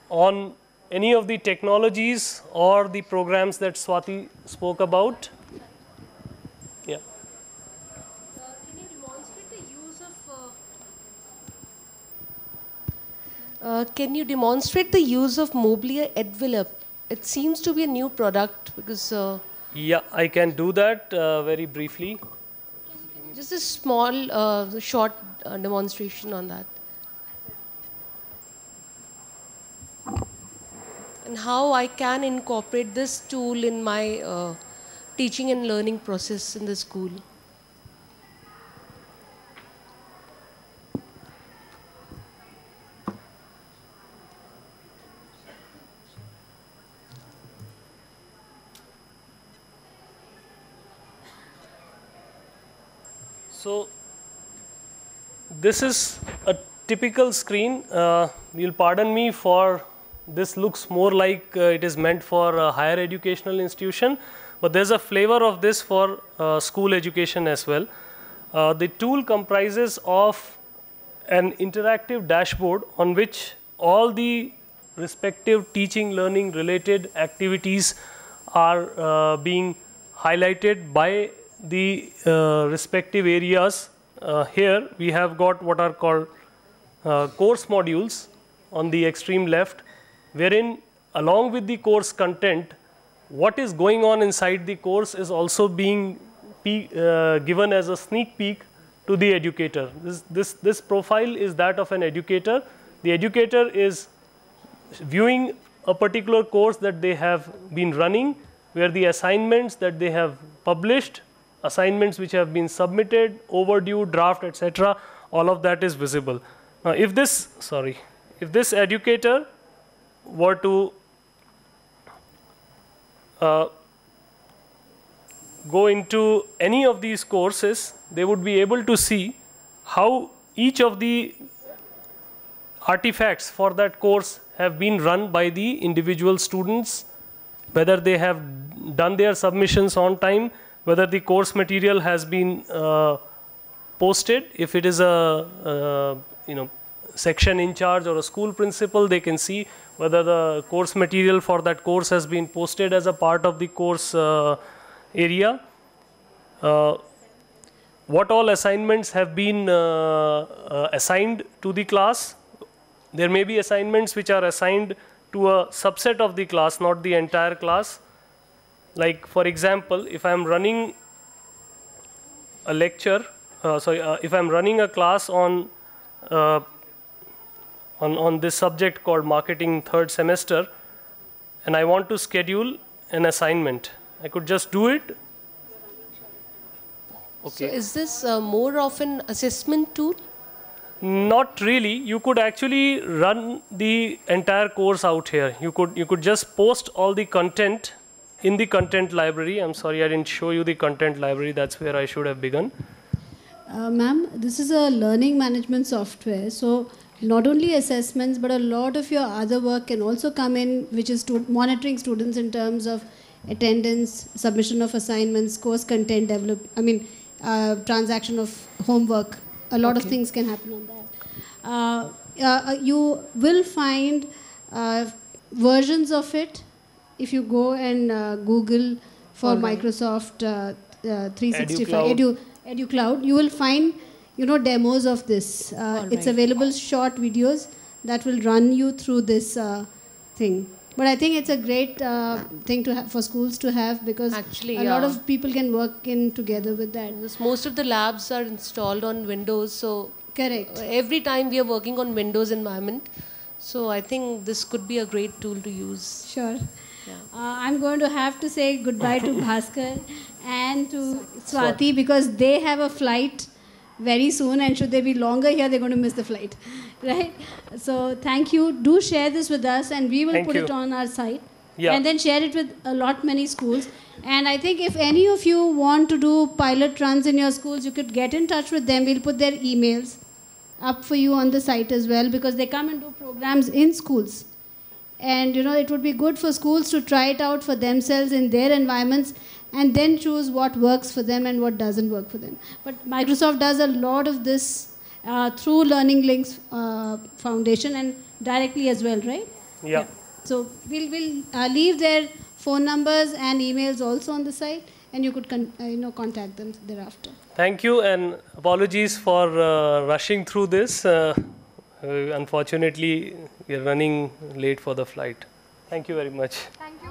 on any of the technologies or the programs that Swati spoke about? Yeah. Can you demonstrate the use of Mobilier Envelope? It seems to be a new product because. Yeah, I can do that very briefly. Just a small, short demonstration on that. And how I can incorporate this tool in my teaching and learning process in the school. So this is a typical screen. You'll pardon me for this looks more like it is meant for a higher educational institution, but there's a flavor of this for school education as well. The tool comprises of an interactive dashboard on which all the respective teaching, learning related activities are being highlighted by the respective areas, here we have got what are called course modules on the extreme left, wherein along with the course content, what is going on inside the course is also being given as a sneak peek to the educator. This profile is that of an educator. The educator is viewing a particular course that they have been running, where the assignments that they have published, assignments which have been submitted, overdue, draft, etc., all of that is visible. Now, if this educator were to go into any of these courses, they would be able to see how each of the artifacts for that course have been run by the individual students, whether they have done their submissions on time, whether the course material has been posted. If it is a section in charge or a school principal, they can see whether the course material for that course has been posted as a part of the course area. What all assignments have been assigned to the class. There may be assignments which are assigned to a subset of the class, not the entire class. Like for example, if I am running a lecture, if I am running a class on this subject called marketing 3rd semester, and I want to schedule an assignment, I could just do it. Okay. So is this more of an assessment tool? Not really. You could actually run the entire course out here. You could just post all the content in the content library. I'm sorry I didn't show you the content library. That's where I should have begun. Ma'am, this is a learning management software. So not only assessments, but a lot of your other work can also come in, which is monitoring students in terms of attendance, submission of assignments, course content transaction of homework. A lot of things can happen on that. You will find versions of it if you go and Google for Microsoft 365 EduCloud. You will find demos of this. It's available, short videos that will run you through this thing. But I think it's a great thing to have for schools to have, because a lot of people can work in together with that. Most of the labs are installed on Windows, so correct. Every time we are working on Windows environment, so I think this could be a great tool to use. Sure. Yeah. I'm going to have to say goodbye to Bhaskar and to Swati, because they have a flight very soon, and should they be longer here, they're going to miss the flight, right? So thank you. Do share this with us, and we will put it on our site, and then share it with many schools. And I think if any of you want to do pilot runs in your schools, you could get in touch with them. We'll put their emails up for you on the site as well, because they come and do programs in schools. And it would be good for schools to try it out for themselves in their environments, and then choose what works for them and what doesn't work for them. But Microsoft does a lot of this through Learning Links Foundation and directly as well, right? Yeah. So we'll leave their phone numbers and emails also on the site, and you could contact them thereafter. Thank you, and apologies for rushing through this. Unfortunately, we are running late for the flight. Thank you very much. Thank you.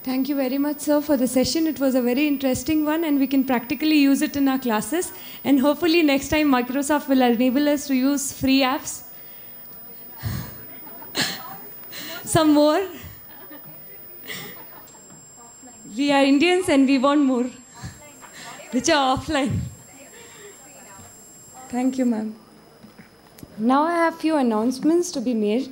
Thank you very much, sir, for the session. It was a very interesting one, and we can practically use it in our classes. And hopefully next time Microsoft will enable us to use free apps. Some more. We are Indians and we want more, which are offline. Thank you, ma'am. Now I have few announcements to be made.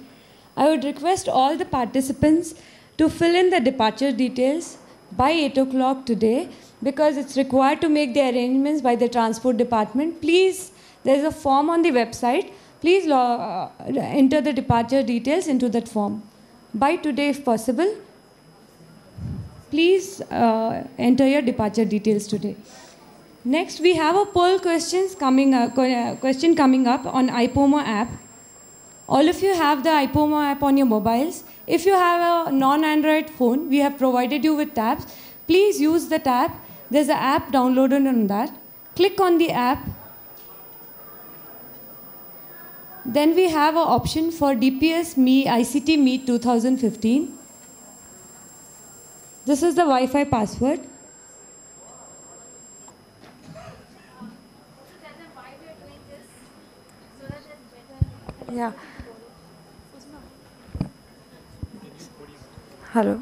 I would request all the participants to fill in the departure details by 8 o'clock today, because it's required to make the arrangements by the transport department. Please, there's a form on the website. Please enter the departure details into that form. By today, if possible, please enter your departure details today. Next, we have a poll question coming up on IPOMO app. All of you have the IPOMO app on your mobiles. If you have a non-Android phone, we have provided you with tabs. Please use the tab. There's an app downloaded on that. Click on the app. Then we have an option for DPS ICT Meet 2015. This is the Wi-Fi password. Yeah. Hello.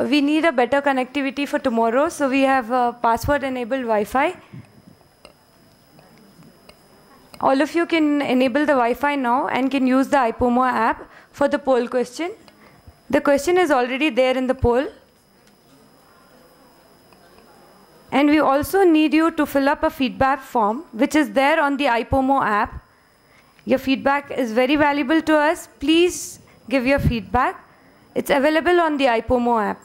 We need a better connectivity for tomorrow, so we have a password-enabled Wi-Fi. All of you can enable the Wi-Fi now and can use the IPOMO app for the poll question. The question is already there in the poll. And we also need you to fill up a feedback form, which is there on the IPOMO app. Your feedback is very valuable to us. Please give your feedback. It's available on the IPOMO app.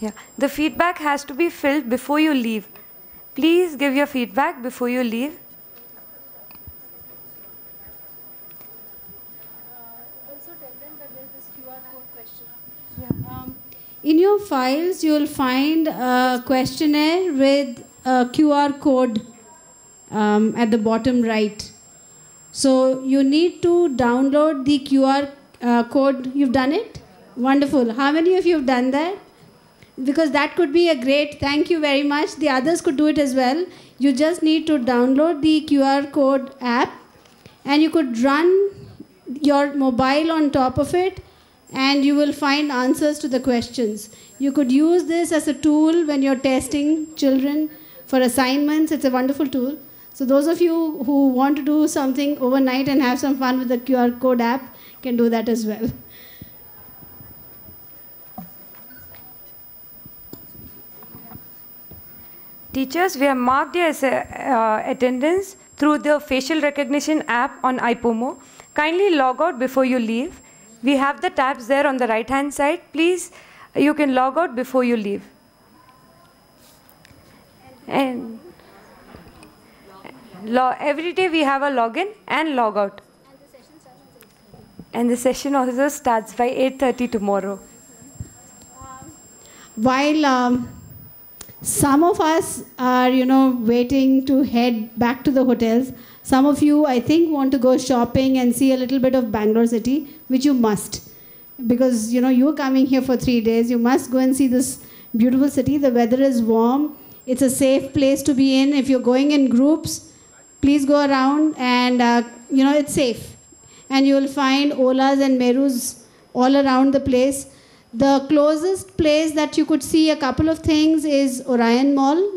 Yeah. The feedback has to be filled before you leave. Please give your feedback before you leave. Also tell them that there's this QR code question. Yeah. In your files, you'll find a questionnaire with a QR code at the bottom right. So you need to download the QR code. You've done it? Wonderful. How many of you have done that? Because that could be a great, thank you very much. The others could do it as well. You just need to download the QR code app and you could run your mobile on top of it and you will find answers to the questions. You could use this as a tool when you're testing children for assignments. It's a wonderful tool. So those of you who want to do something overnight and have some fun with the QR code app can do that as well. Teachers, we have marked your attendance through the facial recognition app on IPOMO. Kindly log out before you leave. We have the tabs there on the right-hand side. Please, you can log out before you leave. And every day we have a login and log out. And the session also starts by 8:30 tomorrow. While some of us are, waiting to head back to the hotels, some of you, I think, want to go shopping and see a little bit of Bangalore city, which you must. Because, you're coming here for 3 days. You must go and see this beautiful city. The weather is warm. It's a safe place to be in. If you're going in groups, please go around and, it's safe. And you will find Olas and Merus all around the place. The closest place that you could see a couple of things is Orion Mall.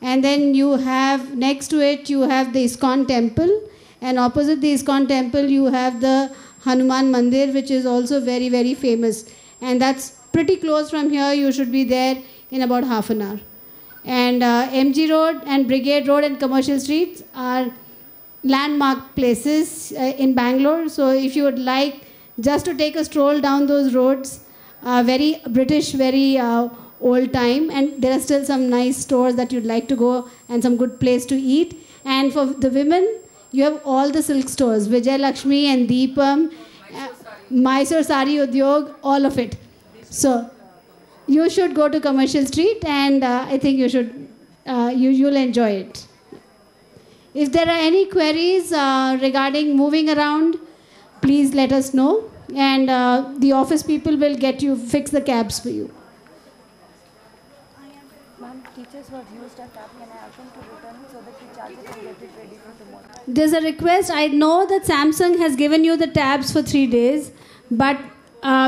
And then you have, next to it, you have the ISKCON temple. And opposite the ISKCON temple, you have the Hanuman Mandir, which is also very, very famous. And that's pretty close from here. You should be there in about half an hour. And MG Road and Brigade Road and Commercial Streets are landmark places in Bangalore. So if you would like just to take a stroll down those roads, very British, very old time, and there are still some nice stores that you'd like to go and some good place to eat. And for the women, you have all the silk stores, Vijay Lakshmi and Deepam, Mysore Sari Udyog, all of it. So you should go to Commercial Street, and I think you should, you'll enjoy it. If there are any queries regarding moving around, please let us know. And the office people will fix the cabs for you. Ma'am, teachers who have used our tab, can I ask them to return so that we charge it and get it ready for tomorrow? There's a request. I know that Samsung has given you the tabs for 3 days, but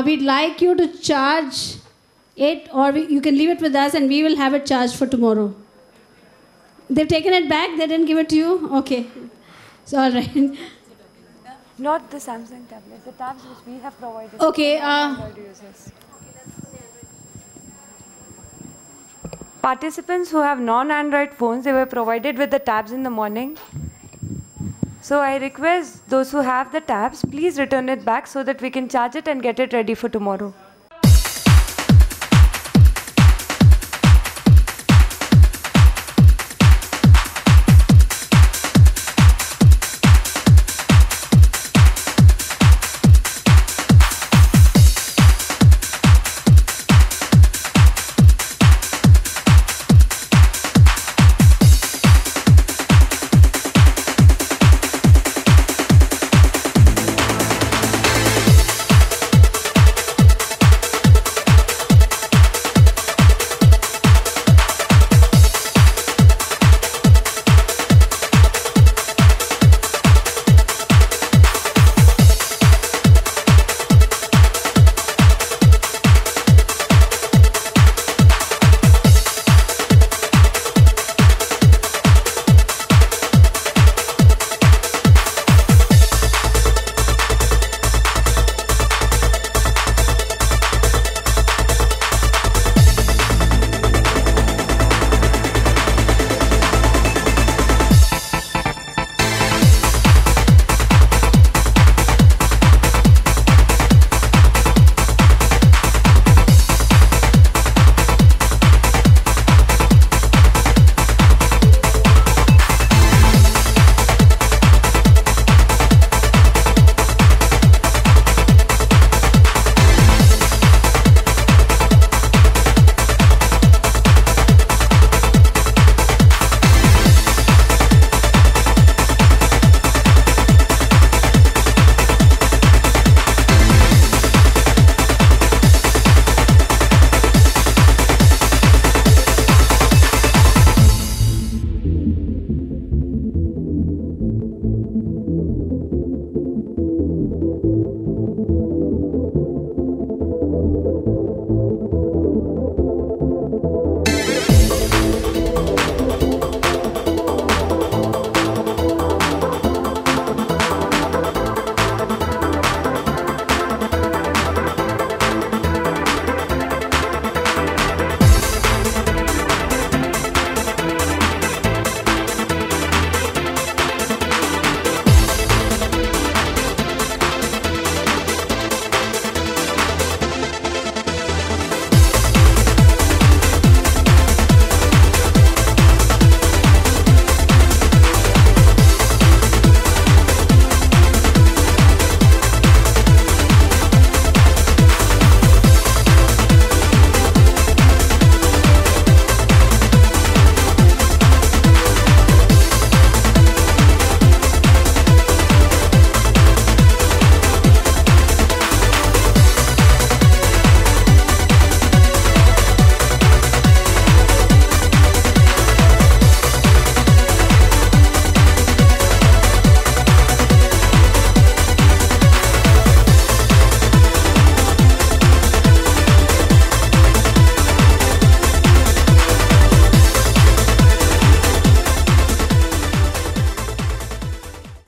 we'd like you to charge it, or you can leave it with us and we will have it charged for tomorrow. They've taken it back? They didn't give it to you? Okay. So, all right. Not the Samsung tablets, the tabs which we have provided. Okay. Participants who have non-Android phones, they were provided with the tabs in the morning. So I request those who have the tabs, please return it back so that we can charge it and get it ready for tomorrow.